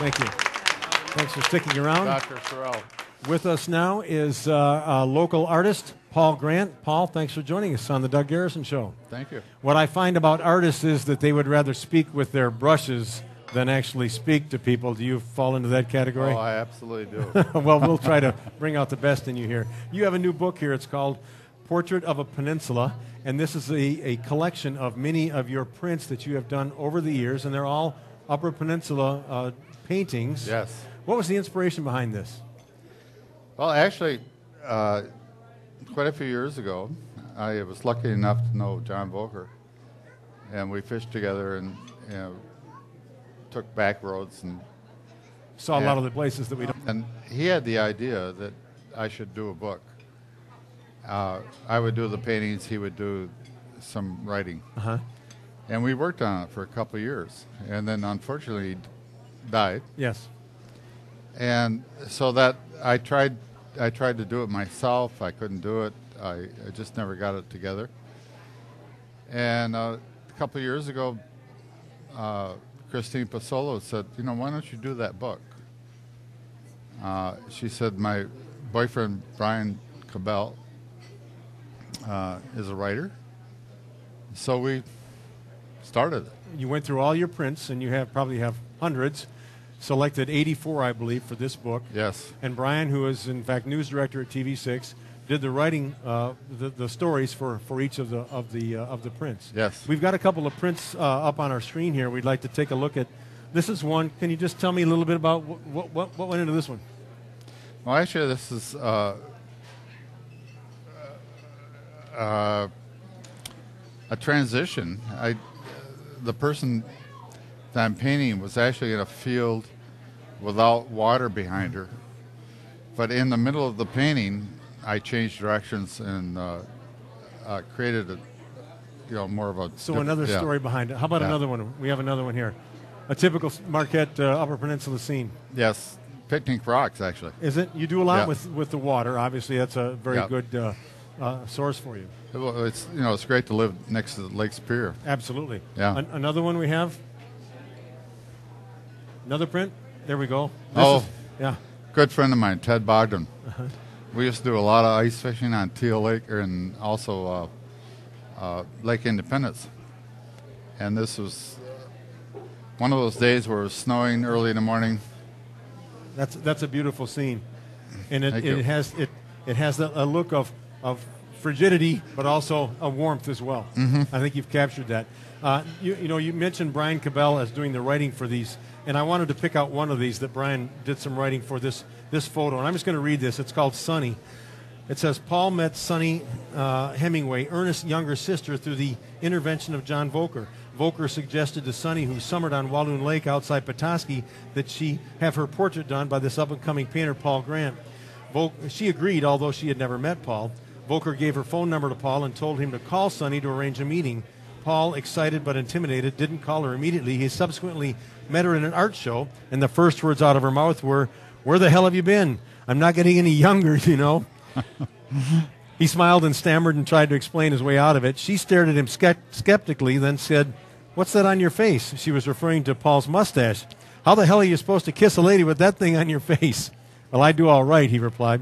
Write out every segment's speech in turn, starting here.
Thank you. Thanks for sticking around. Dr. Sorrell. With us now is a local artist, Paul Grant. Paul, thanks for joining us on the Doug Garrison Show. Thank you. What I find about artists is that they would rather speak with their brushes than actually speak to people. Do you fall into that category? Oh, I absolutely do. Well, we'll try to bring out the best in you here. You have a new book here. It's called Portrait of a Peninsula, and this is a collection of many of your prints that you have done over the years, and they're all Upper Peninsula paintings. Yes. What was the inspiration behind this? Well, actually, quite a few years ago, I was lucky enough to know John Volker, and we fished together and took back roads and saw a lot of the places that we don't. And he had the idea that I should do a book. I would do the paintings, he would do some writing. Uh-huh. And we worked on it for a couple of years, and then unfortunately he died. Yes. And so that I tried to do it myself. I couldn't do it. I just never got it together. And a couple of years ago, Christine Pasolo said, why don't you do that book? She said, my boyfriend, Brian Cabell, is a writer. So we started it. You went through all your prints, and you probably have hundreds. Selected 84, I believe, for this book. Yes. And Brian, who is in fact news director at TV6, did the writing, the stories for each of the prints. Yes. We've got a couple of prints up on our screen here. We'd like to take a look at. This is one. Can you just tell me a little bit about what went into this one? Well, actually, this is a transition. The person that I'm painting was actually in a field without water behind her. But in the middle of the painting, I changed directions and created more of a... So another story behind it. How about another one? We have another one here. A typical Marquette Upper Peninsula scene. Yes, picnic rocks, actually. Is it? You do a lot with the water. Obviously, that's a very good source for you. Well, it's great to live next to the Lake Superior. Absolutely. Yeah. Another one we have. Another print? There we go. Good friend of mine, Ted Bogdan. Uh-huh. We used to do a lot of ice fishing on Teal Lake and also Lake Independence. And this was one of those days where it was snowing early in the morning. That's a beautiful scene, and it has a look of frigidity, but also a warmth as well. Mm-hmm. I think you've captured that. You mentioned Brian Cabell as doing the writing for these. And I wanted to pick out one of these that Brian did some writing for this photo. And I'm just going to read this. It's called Sunny. It says, Paul met Sunny Hemingway, Ernest's younger sister, through the intervention of John Volker. Volker suggested to Sunny, who summered on Walloon Lake outside Petoskey, that she have her portrait done by this up-and-coming painter, Paul Grant. She agreed, although she had never met Paul. Volker gave her phone number to Paul and told him to call Sunny to arrange a meeting. Paul, excited but intimidated, didn't call her immediately. He subsequently met her in an art show, and the first words out of her mouth were, "Where the hell have you been? I'm not getting any younger, He smiled and stammered and tried to explain his way out of it. She stared at him skeptically, then said, "What's that on your face?" She was referring to Paul's mustache. "How the hell are you supposed to kiss a lady with that thing on your face?" "Well, I do all right," he replied.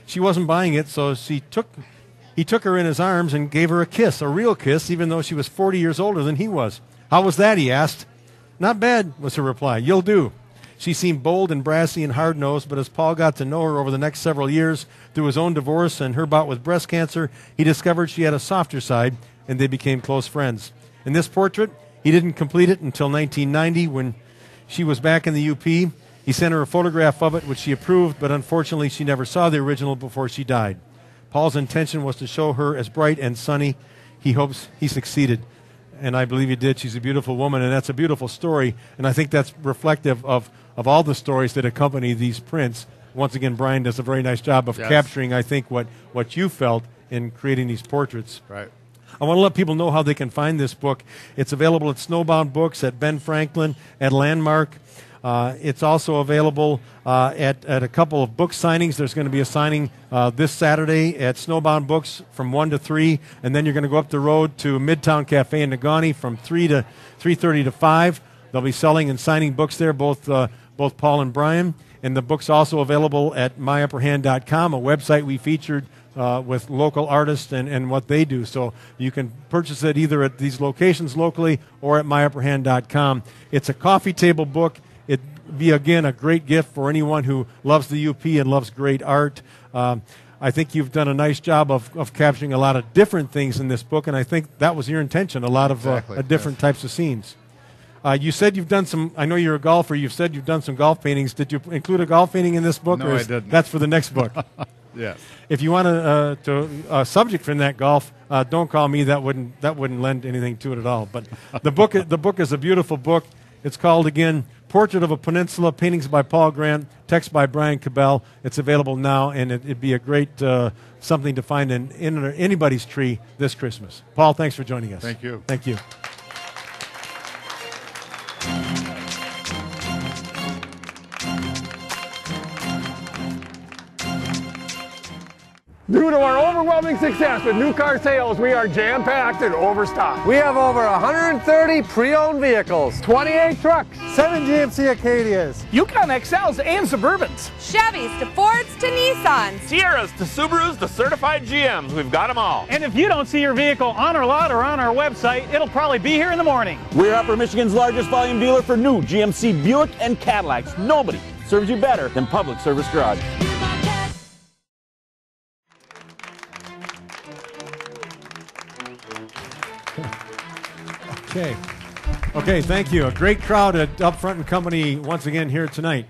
She wasn't buying it, so he took her in his arms and gave her a kiss, a real kiss, even though she was 40 years older than he was. "How was that?" he asked. "Not bad," was her reply. "You'll do." She seemed bold and brassy and hard-nosed, but as Paul got to know her over the next several years, through his own divorce and her bout with breast cancer, he discovered she had a softer side, and they became close friends. In this portrait, he didn't complete it until 1990 when she was back in the UP. He sent her a photograph of it, which she approved, but unfortunately she never saw the original before she died. Paul's intention was to show her as bright and sunny. He hopes he succeeded, and I believe he did. She's a beautiful woman, and that's a beautiful story, and I think that's reflective of all the stories that accompany these prints. Once again, Brian does a very nice job of capturing, I think, what you felt in creating these portraits. Right. I want to let people know how they can find this book. It's available at Snowbound Books, at Ben Franklin, at Landmark. It's also available at a couple of book signings. There's going to be a signing this Saturday at Snowbound Books from 1 to 3, and then you're going to go up the road to Midtown Cafe in Negaunee from 3 to 3:30 to 5. They'll be selling and signing books there, both both Paul and Brian. And the book's also available at myupperhand.com, a website we featured with local artists and what they do. So you can purchase it either at these locations locally or at myupperhand.com. It's a coffee table book. It'd be, again, a great gift for anyone who loves the UP and loves great art. I think you've done a nice job of capturing a lot of different things in this book, and I think that was your intention, a lot of different types of scenes. You said you've done some, I know you're a golfer, you've said you've done some golf paintings. Did you include a golf painting in this book? No, I didn't. That's for the next book. Yes. If you want a subject from that golf, don't call me. That wouldn't lend anything to it at all. But the book is a beautiful book. It's called, again, Portrait of a Peninsula, Paintings by Paul Grant, text by Brian Cabell. It's available now, and it'd be a great something to find in anybody's tree this Christmas. Paul, thanks for joining us. Thank you. Thank you. Due to our overwhelming success with new car sales, we are jam-packed and overstocked. We have over 130 pre-owned vehicles, 28 trucks, 7 GMC Acadias, Yukon XLs and Suburbans, Chevys to Fords to Nissans, Sierras to Subarus to certified GMs. We've got them all. And if you don't see your vehicle on our lot or on our website, it'll probably be here in the morning. We're Upper Michigan's largest volume dealer for new GMC Buick and Cadillacs. Nobody serves you better than Public Service Garage. Okay, thank you. A great crowd at Upfront and Company once again here tonight.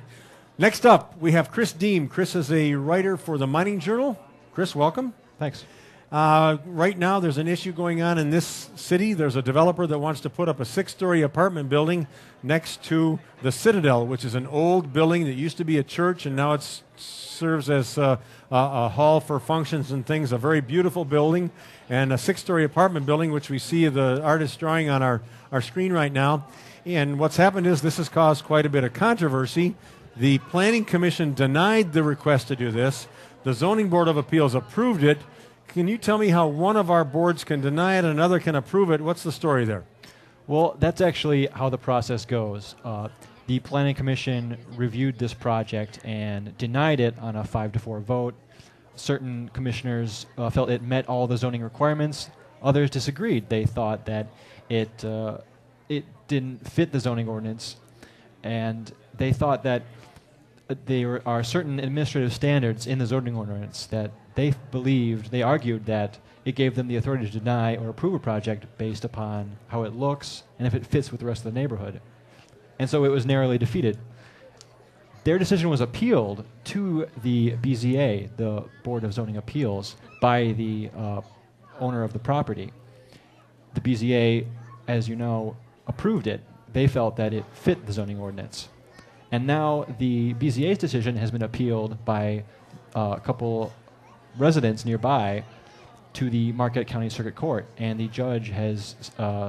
Next up, we have Chris Diem. Chris is a writer for the Mining Journal. Chris, welcome. Thanks. Right now, there's an issue going on in this city. There's a developer that wants to put up a 6-story apartment building next to the Citadel, which is an old building that used to be a church, and now it serves as a hall for functions and things. A very beautiful building, and a 6-story apartment building, which we see the artist drawing on our screen right now. And what's happened is this has caused quite a bit of controversy. The Planning Commission denied the request to do this. The Zoning Board of Appeals approved it. Can you tell me how one of our boards can deny it and another can approve it? What's the story there? Well, that's actually how the process goes. The Planning Commission reviewed this project and denied it on a 5-4 vote. Certain commissioners felt it met all the zoning requirements. Others disagreed. They thought that it didn't fit the zoning ordinance, and they thought that there are certain administrative standards in the zoning ordinance that they argued that it gave them the authority to deny or approve a project based upon how it looks and if it fits with the rest of the neighborhood. And so it was narrowly defeated. Their decision was appealed to the BZA, the Board of Zoning Appeals, by the owner of the property. The BZA, as you know, approved it. They felt that it fit the zoning ordinance. And now the BZA's decision has been appealed by a couple residents nearby to the Marquette County Circuit Court, and the judge has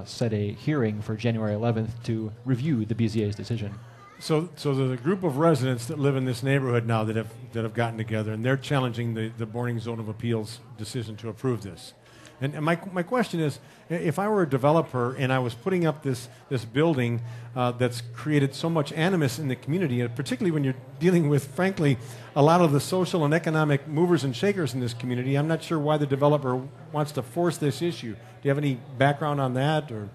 set a hearing for January 11th to review the BZA's decision. So there's a group of residents that live in this neighborhood now that have gotten together, and they're challenging the Boarding Zone of Appeals decision to approve this. And my question is, if I were a developer and I was putting up this building that's created so much animus in the community, and particularly when you're dealing with, frankly, a lot of the social and economic movers and shakers in this community, I'm not sure why the developer wants to force this issue. Do you have any background on that? Or?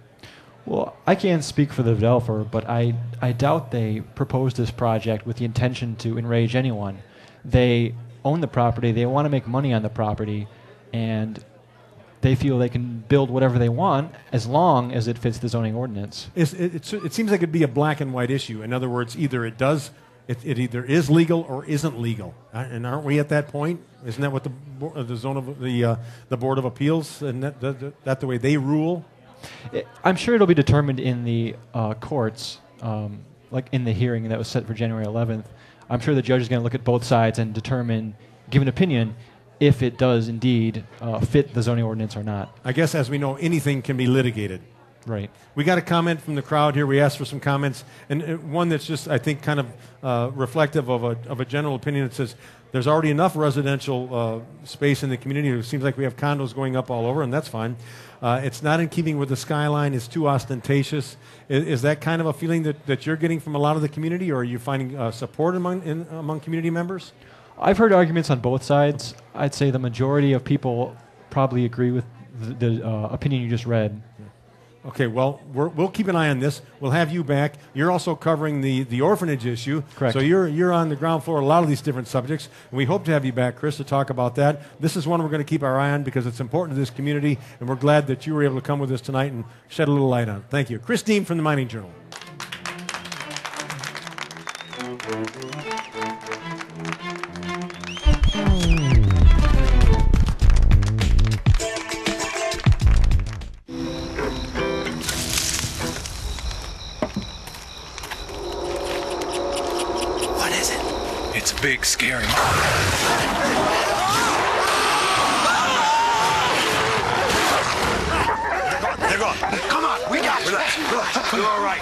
Well, I can't speak for the developer, but I doubt they proposed this project with the intention to enrage anyone. They own the property, they want to make money on the property, and they feel they can build whatever they want as long as it fits the zoning ordinance. It seems like it'd be a black and white issue. In other words, either it either is legal or isn't legal. And aren't we at that point? Isn't that what the Board of Appeals, and that the way they rule? I'm sure it'll be determined in the courts, like in the hearing that was set for January 11th. I'm sure the judge is going to look at both sides and determine, give an opinion, if it does indeed fit the zoning ordinance or not. I guess, as we know, anything can be litigated. Right. We got a comment from the crowd here. We asked for some comments, and one that's just, I think, kind of reflective of a general opinion. It says, There's already enough residential space in the community. It seems like we have condos going up all over, and that's fine. It's not in keeping with the skyline. It's too ostentatious. Is that kind of a feeling that you're getting from a lot of the community, or are you finding support among community members? I've heard arguments on both sides. I'd say the majority of people probably agree with the opinion you just read. Okay, well, we'll keep an eye on this. We'll have you back. You're also covering the orphanage issue. Correct. So you're on the ground floor of a lot of these different subjects. And we hope to have you back, Chris, to talk about that. This is one we're going to keep our eye on because it's important to this community, and we're glad that you were able to come with us tonight and shed a little light on it. Thank you. Chris Diem from the Mining Journal. Big, scary. They're gone. Come on, we got it. Relax. You're all right.